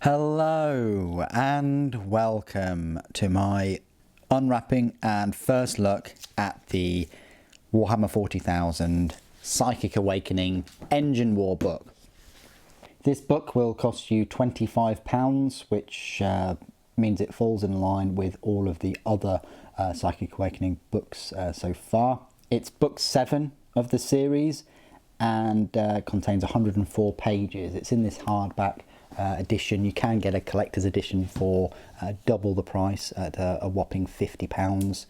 Hello and welcome to my unwrapping and first look at the Warhammer 40,000 Psychic Awakening Engine War book. This book will cost you £25, which means it falls in line with all of the other Psychic Awakening books so far. It's book 7 of the series and contains 104 pages. It's in this hardback edition. You can get a collector's edition for double the price at a whopping £50.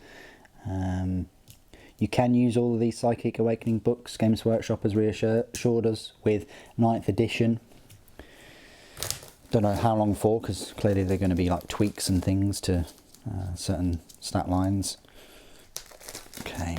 You can use all of these Psychic Awakening books. Games Workshop has reassured us with 9th edition. Don't know how long for, because clearly they're going to be like tweaks and things to certain stat lines. Okay.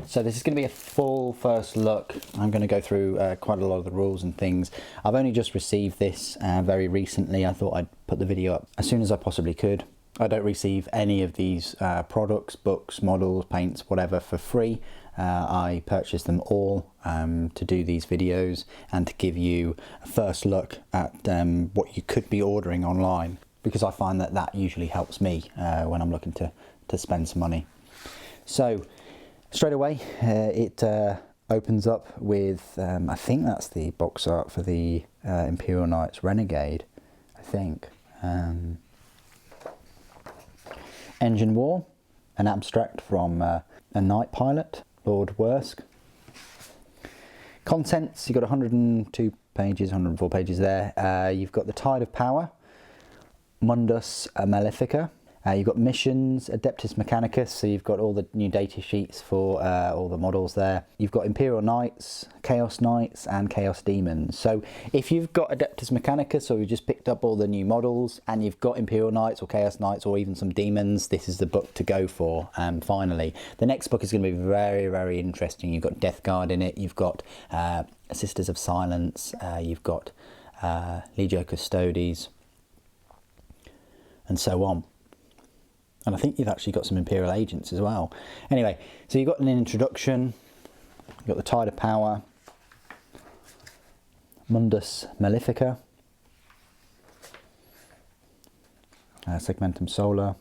So this is going to be a full first look. I'm going to go through quite a lot of the rules and things. I've only just received this very recently. I thought I'd put the video up as soon as I possibly could. I don't receive any of these products, books, models, paints, whatever for free. I purchase them all to do these videos and to give you a first look at what you could be ordering online, because I find that that usually helps me when I'm looking to spend some money. So straight away, it opens up with, I think that's the box art for the Imperial Knights Renegade, I think. Engine War, an abstract from a Knight pilot, Lord Wursk. Contents, you've got 102 pages, 104 pages there. You've got the Tide of Power, Mundus Malefica. You've got missions, Adeptus Mechanicus, so you've got all the new data sheets for all the models there. You've got Imperial Knights, Chaos Knights and Chaos Demons. So if you've got Adeptus Mechanicus, or you've just picked up all the new models and you've got Imperial Knights or Chaos Knights or even some Demons, this is the book to go for. Finally, the next book is going to be very, very interesting. You've got Death Guard in it, you've got Sisters of Silence, you've got Legio Custodes and so on. And I think you've actually got some Imperial agents as well. Anyway, so you've got an introduction, you've got the Tide of Power, Mundus Malefica, Segmentum Solar,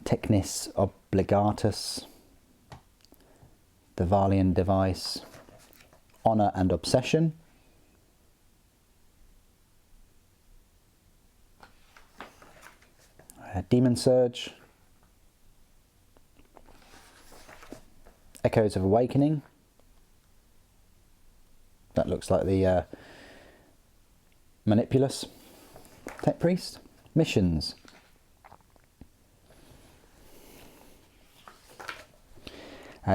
Technis Obligatus, the Valian Device, Honour and Obsession, Demon Surge, Echoes of Awakening, that looks like the Manipulus, Tech Priest, Missions,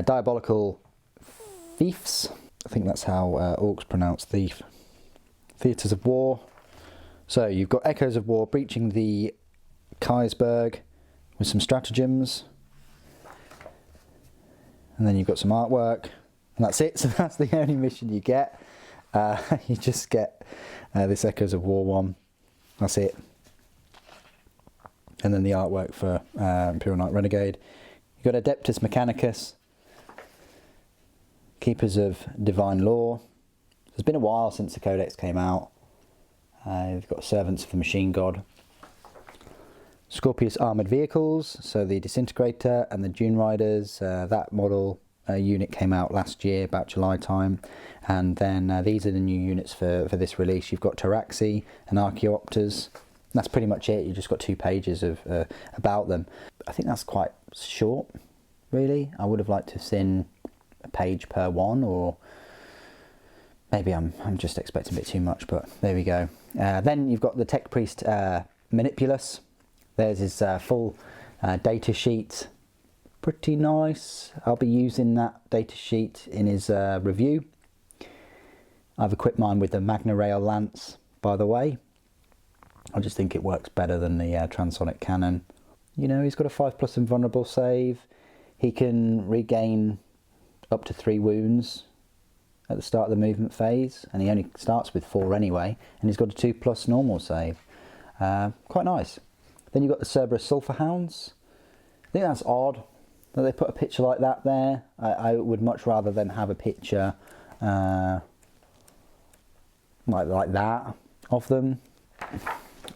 Diabolical Thieves, I think that's how orcs pronounce thief, Theatres of War. So you've got Echoes of War breaching the Kaisberg with some stratagems, and then you've got some artwork, and that's it. So that's the only mission you get. You just get this Echoes of War one, that's it, and then the artwork for Imperial Knight Renegade. You've got Adeptus Mechanicus, Keepers of Divine Law. It's been a while since the Codex came out. You've got Servants of the Machine God, Scorpius Armoured Vehicles, so the Disintegrator and the Dune Riders. That model unit came out last year, about July time, and then these are the new units for this release. You've got Taraxi and Archaeopters. That's pretty much it. You've just got 2 pages of about them. I think that's quite short, really. I would have liked to have seen a page per one, or maybe I'm just expecting a bit too much, but there we go. Then you've got the Tech Priest Manipulus. There's his full data sheet, pretty nice. I'll be using that data sheet in his review. I've equipped mine with the Magna Rail Lance, by the way. I just think it works better than the Transonic Cannon. You know, he's got a 5+ invulnerable save. He can regain up to 3 wounds at the start of the movement phase, and he only starts with 4 anyway, and he's got a 2+ normal save. Quite nice. Then you've got the Cerberus Sulphur Hounds. I think that's odd that they put a picture like that there. I would much rather than have a picture like that of them,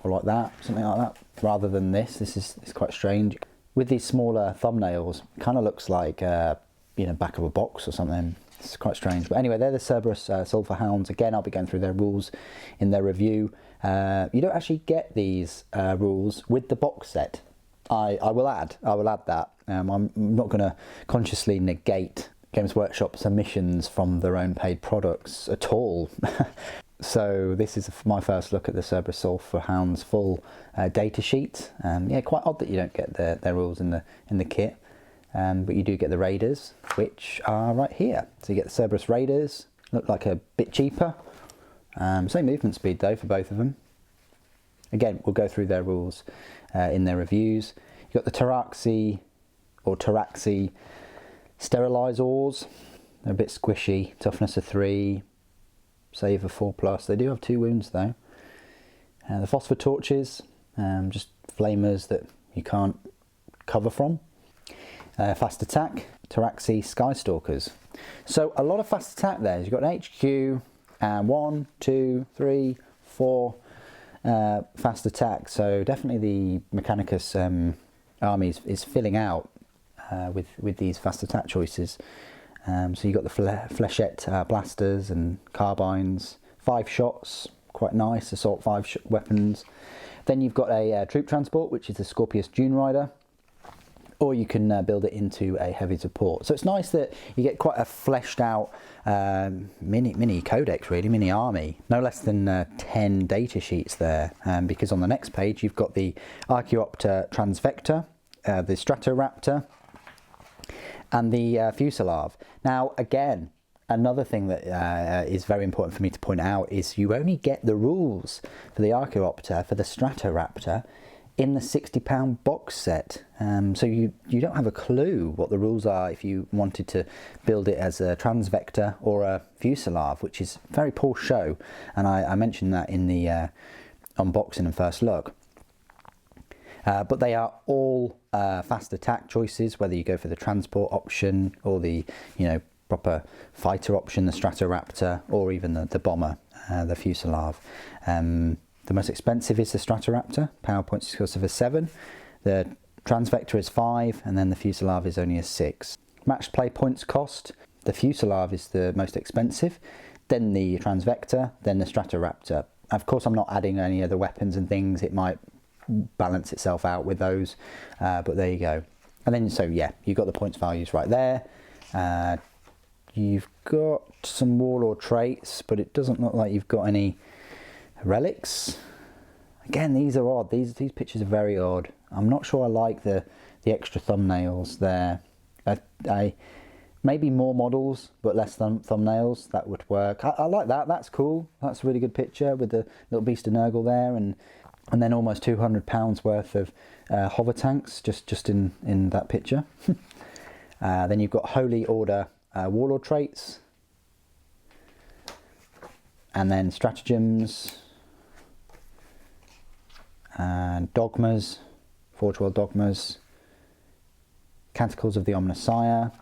or like that, something like that, rather than this. This is quite strange. With these smaller thumbnails, it kind of looks like you know, back of a box or something. It's quite strange. But anyway, they're the Cerberus Sulphur Hounds. Again, I'll be going through their rules in their review. You don't actually get these rules with the box set. I will add that. I'm not going to consciously negate Games Workshop submissions from their own paid products at all. So this is my first look at the Cerberus Sulphur Hounds full data sheet. Yeah, quite odd that you don't get their rules in the kit, but you do get the Raiders, which are right here. So you get the Cerberus Raiders. Look like a bit cheaper. Same movement speed though for both of them. Again, we'll go through their rules in their reviews. You've got the Taraxi Sterilizors. They're a bit squishy. Toughness of 3. Save of 4+. They do have 2 wounds though. The Phosphor Torches, just flamers that you can't cover from. Fast Attack, Taraxi Skystalkers. So a lot of fast attack there. You've got an HQ, 1, 2, 3, 4 fast attack. So definitely the Mechanicus army is filling out with these fast attack choices. So you've got the Flechette blasters and carbines, 5 shots, quite nice, assault 5 weapons. Then you've got a troop transport, which is the Scorpius Dune Rider, or you can build it into a heavy support. So it's nice that you get quite a fleshed out mini codex, really, mini army. No less than 10 data sheets there, because on the next page you've got the Archaeopter Transvector, the Stratoraptor, and the Fusilier. Now, again, another thing that is very important for me to point out is you only get the rules for the Archaeopter, for the Stratoraptor, in the £60 box set. So you don't have a clue what the rules are if you wanted to build it as a Transvector or a Fusilier, which is very poor show. And I mentioned that in the unboxing and first look. But they are all fast attack choices, whether you go for the transport option or the proper fighter option, the Stratoraptor, or even the bomber, the Fusilier. The most expensive is the Stratoraptor, power points exclusive of 7. The Transvector is 5, and then the Fusilier is only a 6. Matched play points cost, the Fusilier is the most expensive, then the Transvector, then the Stratoraptor. Of course, I'm not adding any other weapons and things. It might balance itself out with those, but there you go. And then, so yeah, you've got the points values right there. You've got some Warlord traits, but it doesn't look like you've got any relics. Again, these are odd. These pictures are very odd. I'm not sure I like the extra thumbnails there. I maybe more models but less thumbnails. That would work. I like that. That's cool. That's a really good picture with the little beast of Nurgle there, and then almost £200 worth of hover tanks just in that picture. Then you've got Holy Order Warlord traits, and then stratagems and dogmas, Forge World dogmas, Canticles of the Omnissiah,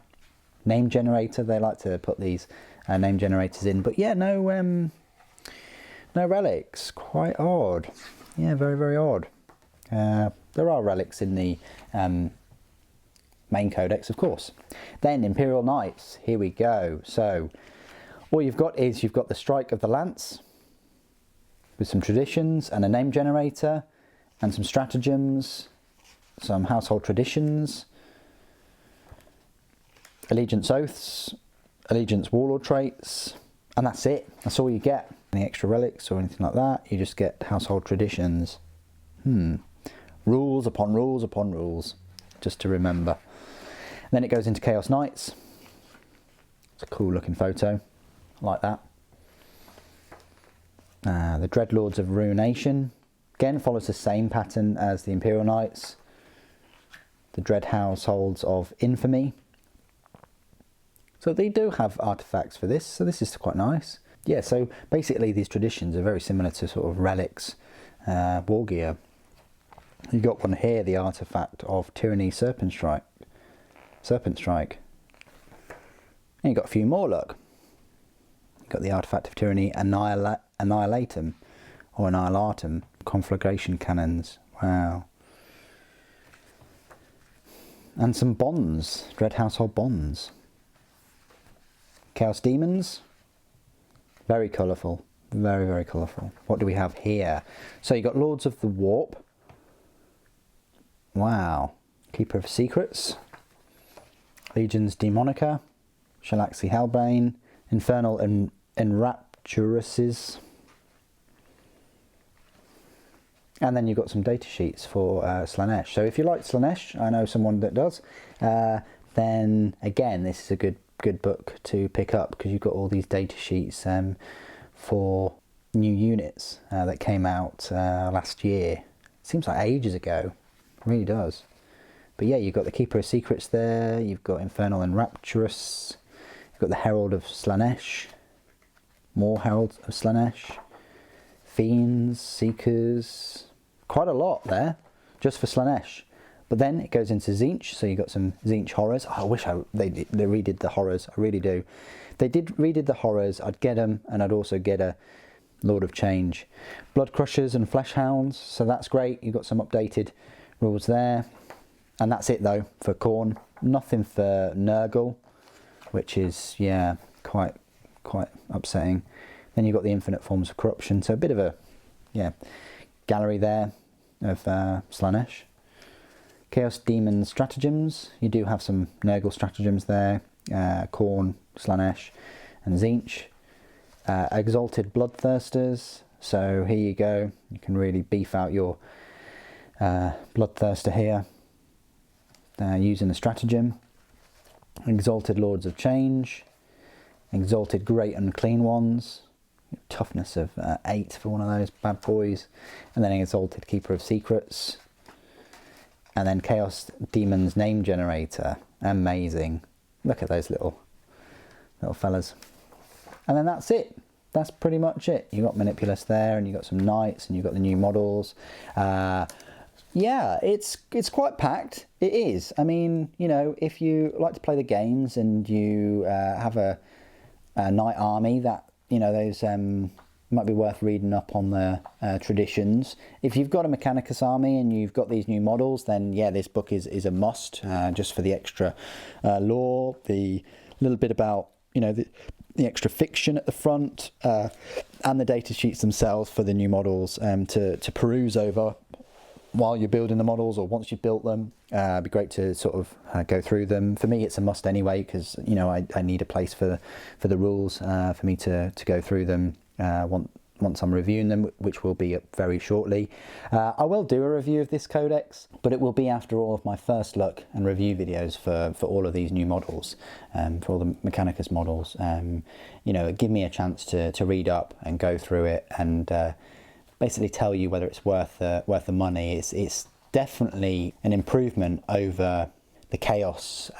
name generator. They like to put these name generators in, but yeah, no relics. Quite odd. Yeah, very, very odd. There are relics in the main codex, of course. Then Imperial Knights, here we go. So all you've got is you've got the Strike of the Lance with some traditions and a name generator and some stratagems, some household traditions, allegiance oaths, allegiance warlord traits, and that's it. That's all you get. Any extra relics or anything like that, you just get household traditions. Rules upon rules upon rules, just to remember. And then it goes into Chaos Knights. It's a cool looking photo, I like that. The Dreadlords of Ruination, again follows the same pattern as the Imperial Knights. The Dread Households of Infamy. So they do have artifacts for this, so this is quite nice. Yeah, so basically these traditions are very similar to sort of relics, war gear. You got one here, the artifact of Tyranny Serpent Strike. Serpent Strike. And you've got a few more, look. You've got the Artifact of Tyranny, Annihilatum, or Annihilatum, Conflagration Cannons. Wow. And some bonds, Dread Household Bonds. Chaos Demons, very colourful, very, very colourful. What do we have here? So you've got Lords of the Warp. Wow. Keeper of Secrets. Legions Demonica. Shalaxi Hellbane. Infernal Enrapturouses. And then you've got some data sheets for Slaanesh. So if you like Slaanesh, I know someone that does, then again, this is a good book to pick up, because you've got all these data sheets for new units that came out last year. Seems like ages ago, it really does. But yeah, you've got the Keeper of Secrets there, you've got Infernal and Rapturous, you've got the Herald of Slaanesh, more Heralds of Slaanesh, Fiends, Seekers, quite a lot there, just for Slaanesh. But then it goes into Tzeentch, so you've got some Tzeentch horrors. Oh, I wish they redid the horrors, I really do. If they redid the horrors, I'd get them, and I'd also get a Lord of Change. Blood Crushers and Flesh Hounds, so that's great. You've got some updated rules there. And that's it though, for Khorne. Nothing for Nurgle, which is, yeah, quite upsetting. Then you've got the Infinite Forms of Corruption, so a bit of a, yeah, gallery there of Slaanesh. Chaos Demon Stratagems, you do have some Nurgle stratagems there, Khorne, Slaanesh and Tzeentch. Exalted Bloodthirsters, so here you go, you can really beef out your Bloodthirster here, using the stratagem. Exalted Lords of Change, Exalted Great Unclean Ones, toughness of 8 for one of those bad boys, and then Exalted Keeper of Secrets. And then Chaos Demon's Name Generator. Amazing. Look at those little fellas. And then that's it. That's pretty much it. You've got Manipulus there, and you've got some Knights, and you've got the new models. Yeah, it's quite packed. It is. I mean, you know, if you like to play the games and you have a Knight army, that, you know, those might be worth reading up on the traditions. If you've got a Mechanicus army and you've got these new models, then yeah, this book is a must, just for the extra lore, the little bit about, you know, the extra fiction at the front, and the data sheets themselves for the new models to peruse over while you're building the models, or once you've built them. It'd be great to sort of go through them. For me, it's a must anyway, because, you know, I need a place for the rules, for me to go through them once I'm reviewing them, which will be up very shortly. I will do a review of this codex, but it will be after all of my first look and review videos for all of these new models, for all the Mechanicus models. You know, give me a chance to read up and go through it, and basically tell you whether it's worth the money. It's definitely an improvement over the Chaos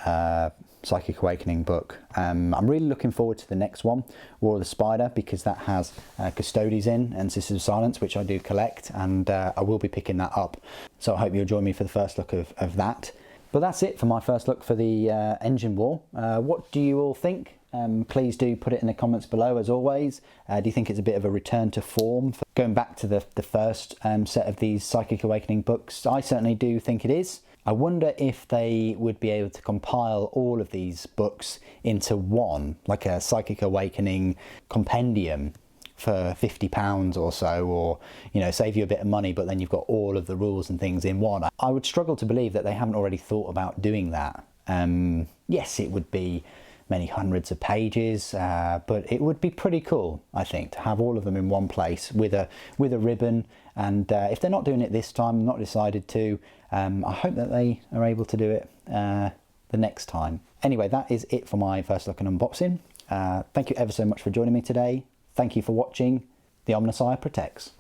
Psychic Awakening book. I'm really looking forward to the next one, War of the Spider, because that has Custodes in and Sisters of Silence, which I do collect, and I will be picking that up. So I hope you'll join me for the first look of that. But that's it for my first look for the Engine War. What do you all think? Please do put it in the comments below, as always. Do you think it's a bit of a return to form for going back to the first set of these Psychic Awakening books? I certainly do think it is. I wonder if they would be able to compile all of these books into one, like a Psychic Awakening compendium for £50 or so, or, you know, save you a bit of money, but then you've got all of the rules and things in one. I would struggle to believe that they haven't already thought about doing that. Yes, it would be many hundreds of pages, but it would be pretty cool, I think, to have all of them in one place with a ribbon. And if they're not doing it this time, not decided to, I hope that they are able to do it the next time. Anyway, that is it for my first look and unboxing. Thank you ever so much for joining me today. Thank you for watching. The Omnissiah protects.